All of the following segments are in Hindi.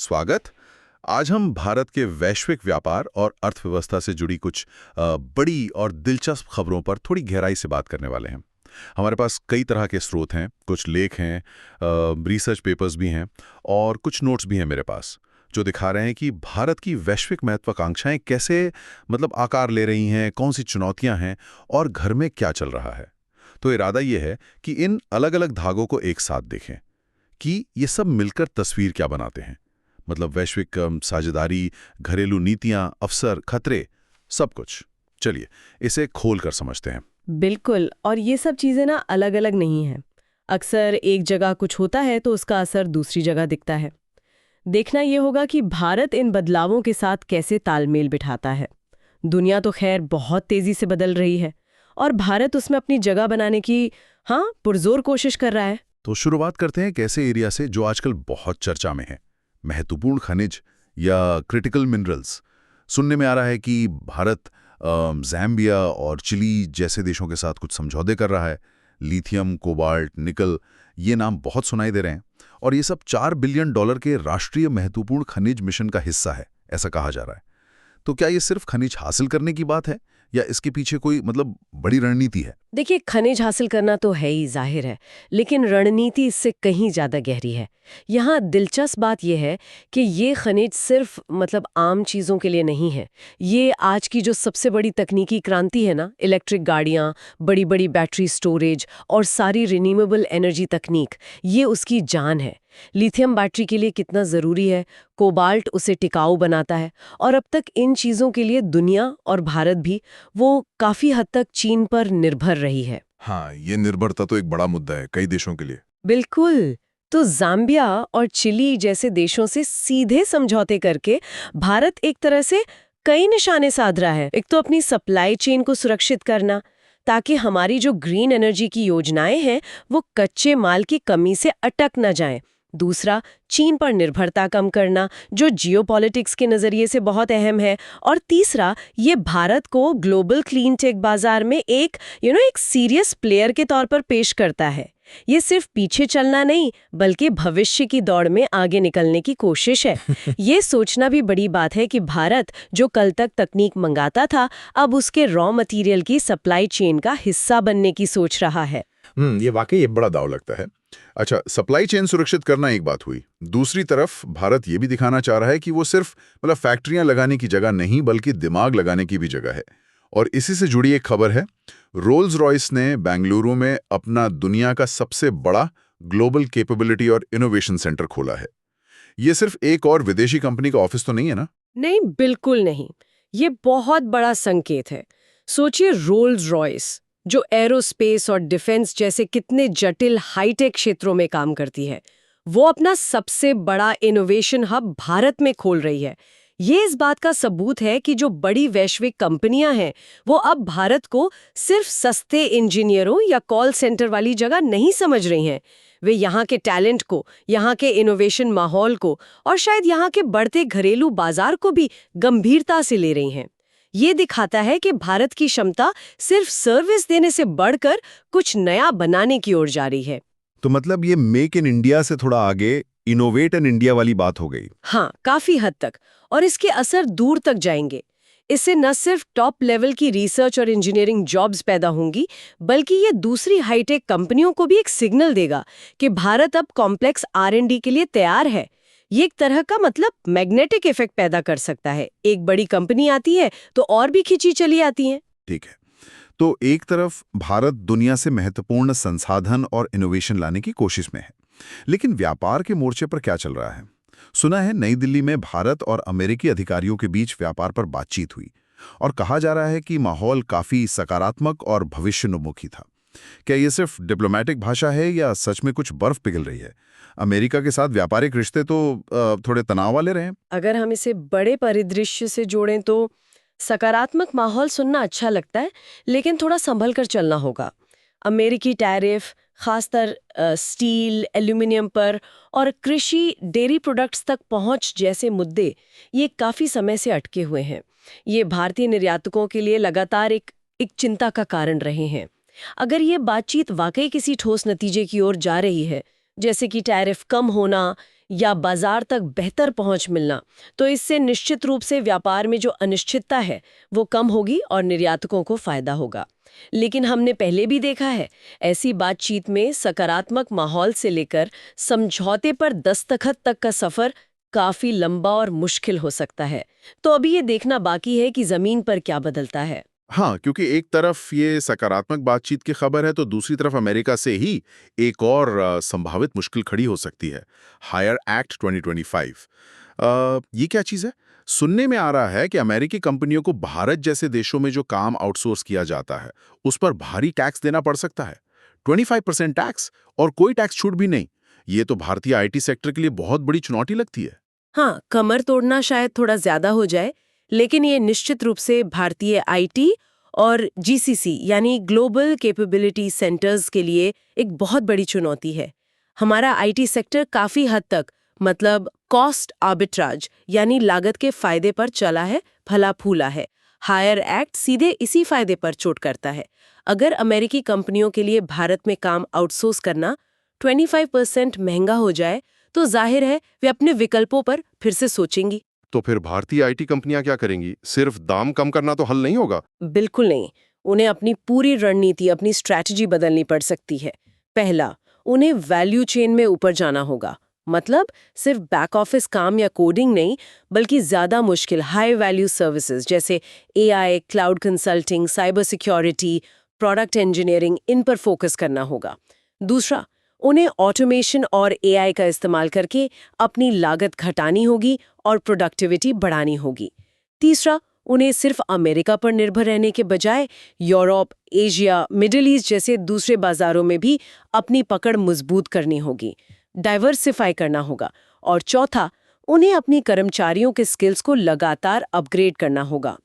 स्वागत। आज हम भारत के वैश्विक व्यापार और अर्थव्यवस्था से जुड़ी कुछ बड़ी और दिलचस्प खबरों पर थोड़ी गहराई से बात करने वाले हैं। हमारे पास कई तरह के स्रोत हैं, कुछ लेख हैं, रिसर्च पेपर्स भी हैं और कुछ नोट्स भी हैं मेरे पास, जो दिखा रहे हैं कि भारत की वैश्विक महत्वाकांक्षाएं कैसे आकार ले रही हैं, कौन सी चुनौतियां हैं और घर में क्या चल रहा है। तो इरादा ये है कि इन अलग अलग धागों को एक साथ देखें कि ये सब मिलकर तस्वीर क्या बनाते हैं। वैश्विक साझेदारी, घरेलू नीतियां, अवसर, खतरे, सब कुछ। चलिए इसे खोल कर समझते हैं। बिल्कुल, और ये सब चीजें ना अलग अलग नहीं हैं। अक्सर एक जगह कुछ होता है तो उसका असर दूसरी जगह दिखता है। देखना ये होगा कि भारत इन बदलावों के साथ कैसे तालमेल बिठाता है। दुनिया तो खैर बहुत तेजी से बदल रही है और भारत उसमें अपनी जगह बनाने की पुरजोर कोशिश कर रहा है। तो शुरुआत करते हैं एक ऐसे एरिया से जो आजकल बहुत चर्चा में है, महत्वपूर्ण खनिज या क्रिटिकल मिनरल्स। सुनने में आ रहा है कि भारत ज़ैम्बिया और चिली जैसे देशों के साथ कुछ समझौते कर रहा है। लिथियम, कोबाल्ट, निकल, ये नाम बहुत सुनाई दे रहे हैं और ये सब $4 बिलियन के राष्ट्रीय महत्वपूर्ण खनिज मिशन का हिस्सा है, ऐसा कहा जा रहा है। तो क्या ये सिर्फ खनिज हासिल करने की बात है या इसके पीछे कोई बड़ी रणनीति है? देखिए, खनिज हासिल करना तो है ही, जाहिर है, लेकिन रणनीति इससे कहीं ज्यादा गहरी है। यहाँ दिलचस्प बात यह है कि ये खनिज सिर्फ आम चीजों के लिए नहीं है। ये आज की जो सबसे बड़ी तकनीकी क्रांति है ना, इलेक्ट्रिक गाड़ियाँ, बड़ी बड़ी बैटरी स्टोरेज और सारी रिन्यूएबल एनर्जी तकनीक, ये उसकी जान है। लिथियम बैटरी के लिए कितना जरूरी है, कोबाल्ट उसे टिकाऊ बनाता है, और अब तक इन चीजों के लिए दुनिया और भारत भी वो काफी हद तक चीन पर निर्भर रही है। हाँ, ये निर्भरता तो एक बड़ा मुद्दा है कई देशों के लिए। बिल्कुल। तो ज़ाम्बिया और चिली जैसे देशों से सीधे समझौते करके भारत एक तरह से कई निशाने साध रहा है। एक तो अपनी सप्लाई चेन को सुरक्षित करना, ताकि हमारी जो ग्रीन एनर्जी की योजनाएं हैं वो कच्चे माल की कमी से अटक न जाएं। दूसरा, चीन पर निर्भरता कम करना, जो जियोपॉलिटिक्स के नजरिए से बहुत अहम है। और तीसरा, ये भारत को ग्लोबल क्लीन टेक बाजार में एक सीरियस प्लेयर के तौर पर पेश करता है। ये सिर्फ पीछे चलना नहीं, बल्कि भविष्य की दौड़ में आगे निकलने की कोशिश है। ये सोचना भी बड़ी बात है कि भारत जो कल तक तकनीक मंगाता था, अब उसके रॉ मटेरियल की सप्लाई चेन का हिस्सा बनने की सोच रहा है। ये वाकई एक बड़ा दाव लगता है। अच्छा, सप्लाई चेन सुरक्षित करना एक बात हुई। दूसरी तरफ भारत ये भी दिखाना चाह रहा है कि वो सिर्फ फैक्ट्रियां लगाने की जगह नहीं, बल्कि दिमाग लगाने की भी जगह है। और इसी से जुड़ी एक खबर है, रोल्स रॉयस ने बेंगलुरु में अपना दुनिया का सबसे बड़ा ग्लोबल कैपेबिलिटी और इनोवेशन सेंटर खोला है। ये सिर्फ एक और विदेशी कंपनी का ऑफिस तो नहीं है ना? नहीं, बिल्कुल नहीं। ये बहुत बड़ा संकेत है। सोचिए, रोल्स रॉयस जो एरोस्पेस और डिफेंस जैसे कितने जटिल हाईटेक क्षेत्रों में काम करती है, वो अपना सबसे बड़ा इनोवेशन हब भारत में खोल रही है। ये इस बात का सबूत है कि जो बड़ी वैश्विक कंपनियां हैं, वो अब भारत को सिर्फ सस्ते इंजीनियरों या कॉल सेंटर वाली जगह नहीं समझ रही हैं। वे यहाँ के टैलेंट को, यहाँ के इनोवेशन माहौल को और शायद यहाँ के बढ़ते घरेलू बाजार को भी गंभीरता से ले रही हैं। ये दिखाता है कि भारत की क्षमता सिर्फ सर्विस देने से बढ़कर कुछ नया बनाने की ओर जा रही है। तो ये मेक इन इंडिया से थोड़ा आगे इनोवेट इन इंडिया वाली बात हो गई। हाँ, काफी हद तक, और इसके असर दूर तक जाएंगे। इससे न सिर्फ टॉप लेवल की रिसर्च और इंजीनियरिंग जॉब्स पैदा होंगी, बल्कि ये दूसरी हाईटेक कंपनियों को भी एक सिग्नल देगा कि भारत अब कॉम्प्लेक्स R&D के लिए तैयार है। ये एक तरह का मैग्नेटिक इफेक्ट पैदा कर सकता है। एक बड़ी कंपनी आती है तो और भी खिंची चली आती है। ठीक है, तो एक तरफ भारत दुनिया से महत्वपूर्ण संसाधन और इनोवेशन लाने की कोशिश में है, लेकिन व्यापार के मोर्चे पर क्या चल रहा है? सुना है नई दिल्ली में भारत और अमेरिकी अधिकारियों के बीच व्यापार पर बातचीत हुई और कहा जा रहा है कि माहौल काफी सकारात्मक और भविष्योन्मुखी था। क्या ये सिर्फ डिप्लोमेटिक भाषा है या सच में कुछ बर्फ पिघल रही है? अमेरिका के साथ व्यापारिक रिश्ते तो थोड़े तनाव वाले रहे हैं। अगर हम इसे बड़े परिदृश्य से जोड़ें तो सकारात्मक माहौल सुनना अच्छा लगता है, लेकिन थोड़ा संभल कर चलना होगा। अमेरिकी टैरिफ, खासतर स्टील, एल्यूमिनियम पर और कृषि, डेयरी प्रोडक्ट्स तक पहुंच जैसे मुद्दे, ये काफी समय से अटके हुए हैं। ये भारतीय निर्यातकों के लिए लगातार एक चिंता का कारण रहे हैं। अगर ये बातचीत वाकई किसी ठोस नतीजे की ओर जा रही है, जैसे कि टैरिफ कम होना या बाजार तक बेहतर पहुंच मिलना, तो इससे निश्चित रूप से व्यापार में जो अनिश्चितता है वो कम होगी और निर्यातकों को फायदा होगा। लेकिन हमने पहले भी देखा है, ऐसी बातचीत में सकारात्मक माहौल से लेकर समझौते पर दस्तखत तक का सफर काफी लंबा और मुश्किल हो सकता है। तो अभी ये देखना बाकी है कि जमीन पर क्या बदलता है। हाँ, क्योंकि एक तरफ ये सकारात्मक बातचीत की खबर है तो दूसरी तरफ अमेरिका से ही एक और संभावित मुश्किल खड़ी हो सकती है, हायर एक्ट 2025। ये क्या चीज़ है? सुनने में आ रहा है कि अमेरिकी कंपनियों को भारत जैसे देशों में जो काम आउटसोर्स किया जाता है उस पर भारी टैक्स देना पड़ सकता है। 25% टैक्स और कोई टैक्स छूट भी नहीं। ये तो भारतीय आईटी सेक्टर के लिए बहुत बड़ी चुनौती लगती है। हाँ, कमर तोड़ना शायद थोड़ा ज्यादा हो जाए, लेकिन ये निश्चित रूप से भारतीय आईटी और जीसीसी यानी ग्लोबल कैपेबिलिटी सेंटर्स के लिए एक बहुत बड़ी चुनौती है। हमारा आईटी सेक्टर काफी हद तक मतलब कॉस्ट आर्बिट्राज यानी लागत के फायदे पर चला है, फला फूला है। हायर एक्ट सीधे इसी फायदे पर चोट करता है। अगर अमेरिकी कंपनियों के लिए भारत में काम आउटसोर्स करना 25% महंगा हो जाए तो जाहिर है वे अपने विकल्पों पर फिर से सोचेंगी। तो फिर भारतीय आईटी कंपनियां क्या करेंगी? सिर्फ दाम कम करना तो हल नहीं होगा। बिल्कुल नहीं। उन्हें अपनी पूरी रणनीति, अपनी स्ट्रैटेजी बदलनी पड़ सकती है। पहला, उन्हें वैल्यू चेन में ऊपर जाना होगा। मतलब सिर्फ बैक ऑफिस काम या कोडिंग नहीं, बल्कि ज्यादा मुश्किल हाई वैल्यू सर्विसेज जैसे AI, cloud consulting, cyber security, product engineering, इन पर फोकस करना होगा। दूसरा, उन्हें ऑटोमेशन और एआई का इस्तेमाल करके अपनी लागत घटानी होगी और प्रोडक्टिविटी बढ़ानी होगी। तीसरा, उन्हें सिर्फ अमेरिका पर निर्भर रहने के बजाय यूरोप, एशिया, मिडिल ईस्ट जैसे दूसरे बाजारों में भी अपनी पकड़ मजबूत करनी होगी, डाइवर्सिफाई करना होगा। और चौथा, उन्हें अपनी कर्मचारियों के स्किल्स को लगातार अपग्रेड करना होगा।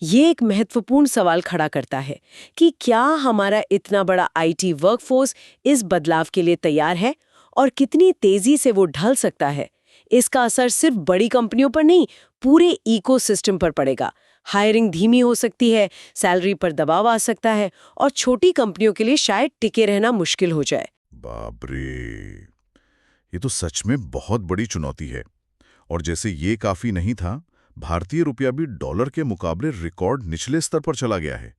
ये एक महत्वपूर्ण सवाल खड़ा करता है कि क्या हमारा इतना बड़ा आईटी वर्कफोर्स इस बदलाव के लिए तैयार है और कितनी तेजी से वो ढल सकता है। इसका असर सिर्फ बड़ी कंपनियों पर नहीं, पूरे इकोसिस्टम पर पड़ेगा। हायरिंग धीमी हो सकती है, सैलरी पर दबाव आ सकता है और छोटी कंपनियों के लिए शायद टिके रहना मुश्किल हो जाए। बाप रे, ये तो सच में बहुत बड़ी चुनौती है। और जैसे ये काफी नहीं था, भारतीय रुपया भी डॉलर के मुकाबले रिकॉर्ड निचले स्तर पर चला गया है।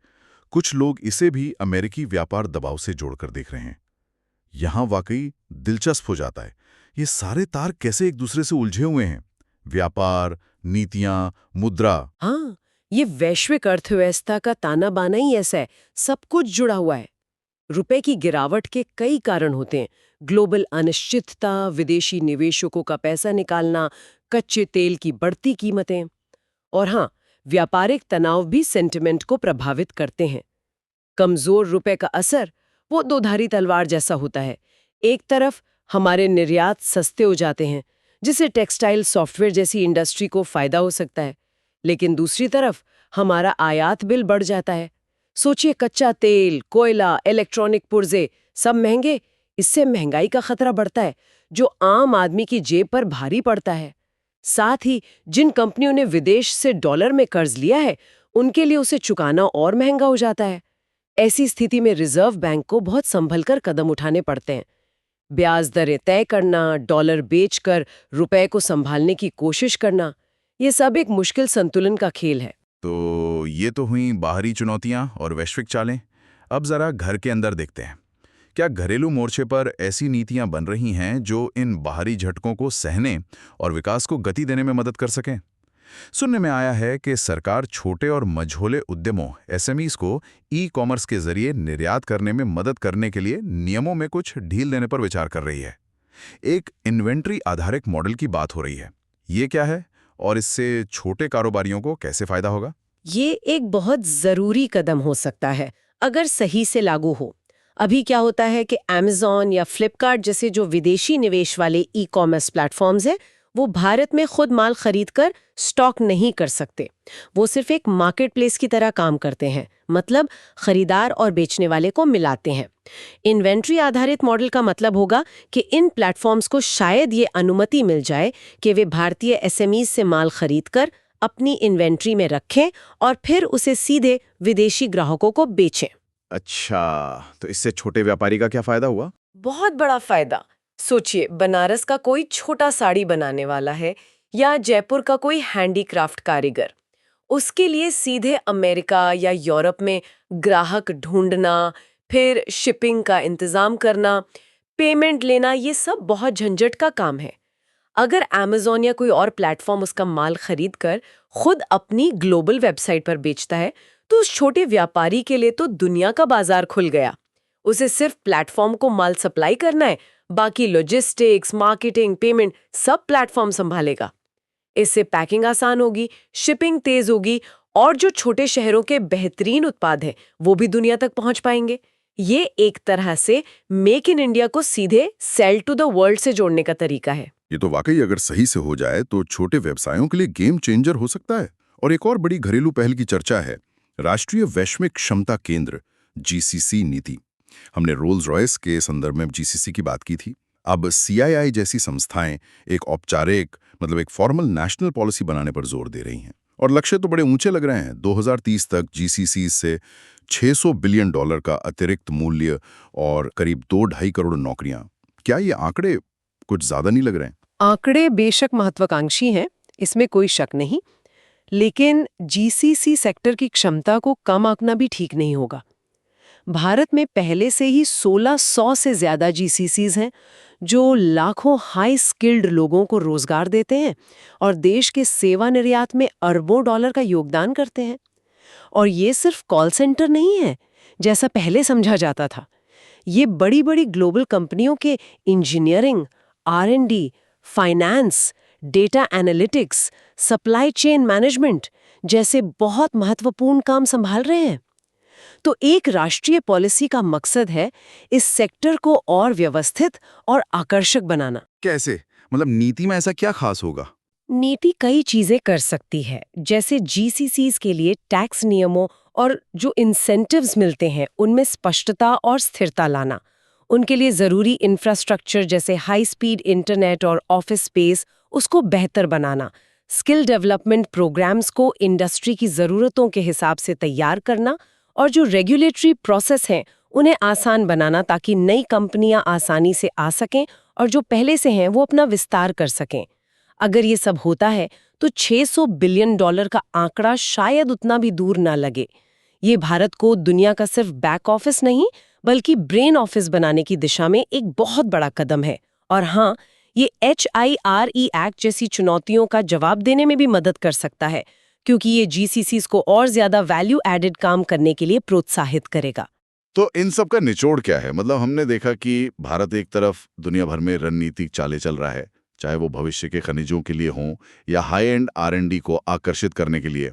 कुछ लोग इसे भी अमेरिकी व्यापार दबाव से जोड़कर देख रहे हैं। यहां वाकई दिलचस्प हो जाता है, ये सारे तार कैसे एक दूसरे से उलझे हुए हैं। व्यापार, नीतियां, मुद्रा। हाँ, ये वैश्विक अर्थव्यवस्था का ताना बाना ही ऐसा है, सब कुछ जुड़ा हुआ है। रुपए की गिरावट के कई कारण होते हैं। ग्लोबल अनिश्चितता, विदेशी निवेशकों का पैसा निकालना, कच्चे तेल की बढ़ती कीमतें और हाँ, व्यापारिक तनाव भी सेंटिमेंट को प्रभावित करते हैं। कमजोर रुपए का असर वो दोधारी तलवार जैसा होता है। एक तरफ हमारे निर्यात सस्ते हो जाते हैं, जिससे टेक्सटाइल, सॉफ्टवेयर जैसी इंडस्ट्री को फायदा हो सकता है, लेकिन दूसरी तरफ हमारा आयात बिल बढ़ जाता है। सोचिए, कच्चा तेल, कोयला, इलेक्ट्रॉनिक पुर्जे सब महंगे। इससे महंगाई का खतरा बढ़ता है, जो आम आदमी की जेब पर भारी पड़ता है। साथ ही जिन कंपनियों ने विदेश से डॉलर में कर्ज लिया है, उनके लिए उसे चुकाना और महंगा हो जाता है। ऐसी स्थिति में रिजर्व बैंक को बहुत संभलकर कदम उठाने पड़ते हैं। ब्याज दरें तय करना, डॉलर बेचकर रुपए को संभालने की कोशिश करना, ये सब एक मुश्किल संतुलन का खेल है। तो ये तो हुई बाहरी चुनौतियां और वैश्विक चालें। अब जरा घर के अंदर देखते हैं। क्या घरेलू मोर्चे पर ऐसी नीतियां बन रही हैं जो इन बाहरी झटकों को सहने और विकास को गति देने में मदद कर सकें? सुनने में आया है कि सरकार छोटे और मझोले उद्यमों एसएमईज को ई-कॉमर्स के जरिए निर्यात करने में मदद करने के लिए नियमों में कुछ ढील देने पर विचार कर रही है। एक इन्वेंट्री आधारित मॉडल की बात हो रही है। ये क्या है और इससे छोटे कारोबारियों को कैसे फायदा होगा? ये एक बहुत जरूरी कदम हो सकता है अगर सही से लागू हो। अभी क्या होता है कि Amazon या Flipkart जैसे जो विदेशी निवेश वाले ई-कॉमर्स प्लेटफॉर्म्स हैं, वो भारत में खुद माल खरीदकर स्टॉक नहीं कर सकते। वो सिर्फ एक मार्केटप्लेस की तरह काम करते हैं, मतलब खरीदार और बेचने वाले को मिलाते हैं। इन्वेंट्री आधारित मॉडल का मतलब होगा कि इन प्लेटफॉर्म्स को शायद ये अनुमति मिल जाए कि वे भारतीय एसएमईज से माल खरीदकर अपनी इन्वेंट्री में रखें और फिर उसे सीधे विदेशी ग्राहकों को बेचें। अच्छा, तो इससे छोटे व्यापारी का क्या फायदा हुआ? बहुत बड़ा फायदा। सोचिए, बनारस का कोई छोटा साड़ी बनाने वाला है या जयपुर का कोई हैंडीक्राफ्ट कारीगर। उसके लिए सीधे अमेरिका या यूरोप में ग्राहक ढूंढना, फिर शिपिंग का इंतजाम करना, पेमेंट लेना, ये सब बहुत झंझट का काम है। अगर अमेज़न या कोई और प्लेटफॉर्म उसका माल खरीद कर खुद अपनी ग्लोबल वेबसाइट पर बेचता है, तो उस छोटे व्यापारी के लिए तो दुनिया का बाजार खुल गया। उसे सिर्फ प्लेटफॉर्म को माल सप्लाई करना है, बाकी लॉजिस्टिक्स, मार्केटिंग, पेमेंट सब प्लेटफॉर्म संभालेगा। इससे पैकिंग आसान होगी, शिपिंग तेज होगी और जो छोटे शहरों के बेहतरीन उत्पाद हैं वो भी दुनिया तक पहुंच पाएंगे। ये एक तरह से मेक इन इंडिया को सीधे सेल टू द वर्ल्ड से जोड़ने का तरीका है। ये तो वाकई अगर सही से हो जाए तो छोटे व्यवसायों के लिए गेम चेंजर हो सकता है। और एक और बड़ी घरेलू पहल की चर्चा है राष्ट्रीय वैश्विक क्षमता केंद्र जीसीसी नीति। हमने रोल्स रॉयस के संदर्भ में जीसीसी की बात की थी। अब सीआईआई जैसी संस्थाएं एक औपचारिक एक फॉर्मल नेशनल पॉलिसी बनाने पर जोर दे रही हैं और लक्ष्य तो बड़े ऊंचे लग रहे हैं। 2030 तक जीसीसी से $600 बिलियन का अतिरिक्त मूल्य और करीब 2-2.5 करोड़ नौकरियां। क्या ये आंकड़े कुछ ज्यादा नहीं लग रहे हैं? आंकड़े बेशक महत्वाकांक्षी हैं, इसमें कोई शक नहीं, लेकिन जीसीसी सेक्टर की क्षमता को कम आंकना भी ठीक नहीं होगा। भारत में पहले से ही 1600 से ज्यादा जीसीसीज हैं जो लाखों हाई स्किल्ड लोगों को रोजगार देते हैं और देश के सेवा निर्यात में अरबों डॉलर का योगदान करते हैं। और ये सिर्फ कॉल सेंटर नहीं है जैसा पहले समझा जाता था। ये बड़ी बड़ी ग्लोबल कंपनियों के engineering, R and D, finance, data analytics, supply chain management जैसे बहुत महत्वपूर्ण काम संभाल रहे हैं। तो एक राष्ट्रीय पॉलिसी का मकसद है इस सेक्टर को और व्यवस्थित और आकर्षक बनाना। कैसे? नीति में ऐसा क्या खास होगा? नीति कई चीजें कर सकती है, जैसे जीसीसीज के लिए टैक्स नियमों और जो इंसेंटिव्स मिलते हैं उनमें स्पष्टता और स्थिरता लाना, उनके लिए जरूरी इंफ्रास्ट्रक्चर जैसे हाई स्पीड इंटरनेट और ऑफिस स्पेस उसको बेहतर बनाना, स्किल डेवलपमेंट प्रोग्राम्स को इंडस्ट्री की जरूरतों के हिसाब से तैयार करना और जो रेगुलेटरी प्रोसेस हैं उन्हें आसान बनाना ताकि नई कंपनियां आसानी से आ सकें और जो पहले से हैं वो अपना विस्तार कर सकें। अगर ये सब होता है तो $600 बिलियन का आंकड़ा शायद उतना भी दूर ना लगे। ये भारत को दुनिया का सिर्फ बैक ऑफिस नहीं बल्कि ब्रेन ऑफिस बनाने की दिशा में एक बहुत बड़ा कदम है। और हाँ, ये HIRE एक्ट जैसी चुनौतियों का जवाब देने में भी मदद कर सकता है, क्योंकि ये जीसीसीज को और ज्यादा वैल्यू एडेड काम करने के लिए प्रोत्साहित करेगा। तो इन सब का निचोड़ क्या है? हमने देखा कि भारत एक तरफ दुनिया भर में रणनीतिक चालें चल रहा है, चाहे वो भविष्य के खनिजों के लिए हों या हाई एंड R&D को आकर्षित करने के लिए।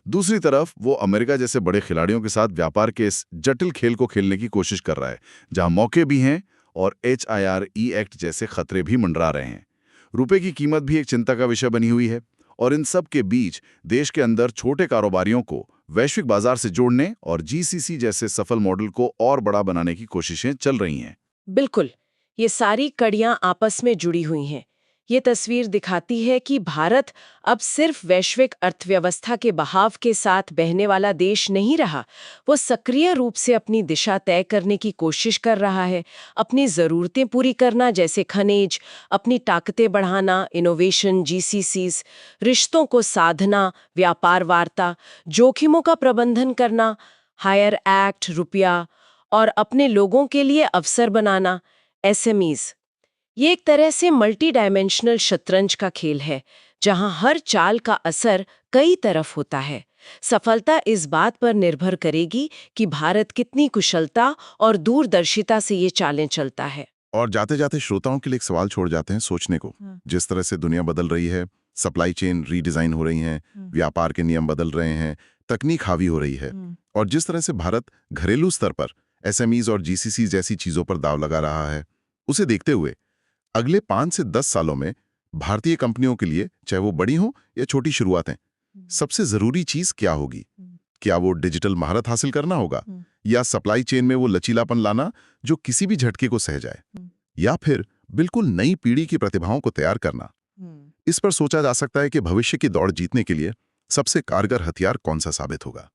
दूसरी तरफ वो अमेरिका जैसे बड़े खिलाड़ियों के साथ व्यापार के इस जटिल खेल को खेलने की कोशिश कर रहा है, जहां मौके भी हैं और HIRE एक्ट जैसे खतरे भी मंडरा रहे हैं। रुपए की कीमत भी एक चिंता का विषय बनी हुई है और इन सब के बीच देश के अंदर छोटे कारोबारियों को वैश्विक बाजार से जोड़ने और जीसीसी जैसे सफल मॉडल को और बड़ा बनाने की कोशिशें चल रही हैं। बिल्कुल, ये सारी कड़ियां आपस में जुड़ी हुई हैं। ये तस्वीर दिखाती है कि भारत अब सिर्फ वैश्विक अर्थव्यवस्था के बहाव के साथ बहने वाला देश नहीं रहा, वो सक्रिय रूप से अपनी दिशा तय करने की कोशिश कर रहा है, अपनी ज़रूरतें पूरी करना जैसे खनिज, अपनी ताकतें बढ़ाना, इनोवेशन, जीसीसीज, रिश्तों को साधना, व्यापार वार्ता, जोखिमों का प्रबंधन करना, हायर एक्ट, रुपया और अपने लोगों के लिए अवसर बनाना, SMEs। ये एक तरह से मल्टी डायमेंशनल शतरंज का खेल है, जहां हर चाल का असर कई तरफ होता है। सफलता इस बात पर निर्भर करेगी कि भारत कितनी कुशलता और दूरदर्शिता से ये चालें चलता है। और जाते जाते श्रोताओं के लिए एक सवाल छोड़ जाते हैं सोचने को। जिस तरह से दुनिया बदल रही है, सप्लाई चेन रीडिजाइन हो रही हैं, व्यापार के नियम बदल रहे हैं, तकनीक हावी हो रही है, और जिस तरह से भारत घरेलू स्तर पर SMEs और GCC जैसी चीजों पर दाव लगा रहा है, उसे देखते हुए अगले 5 से 10 सालों में भारतीय कंपनियों के लिए, चाहे वो बड़ी हो या छोटी शुरुआतें, सबसे जरूरी चीज क्या होगी? क्या वो डिजिटल महारत हासिल करना होगा, या सप्लाई चेन में वो लचीलापन लाना जो किसी भी झटके को सह जाए, या फिर बिल्कुल नई पीढ़ी की प्रतिभाओं को तैयार करना? इस पर सोचा जा सकता है कि भविष्य की दौड़ जीतने के लिए सबसे कारगर हथियार कौन सा साबित होगा।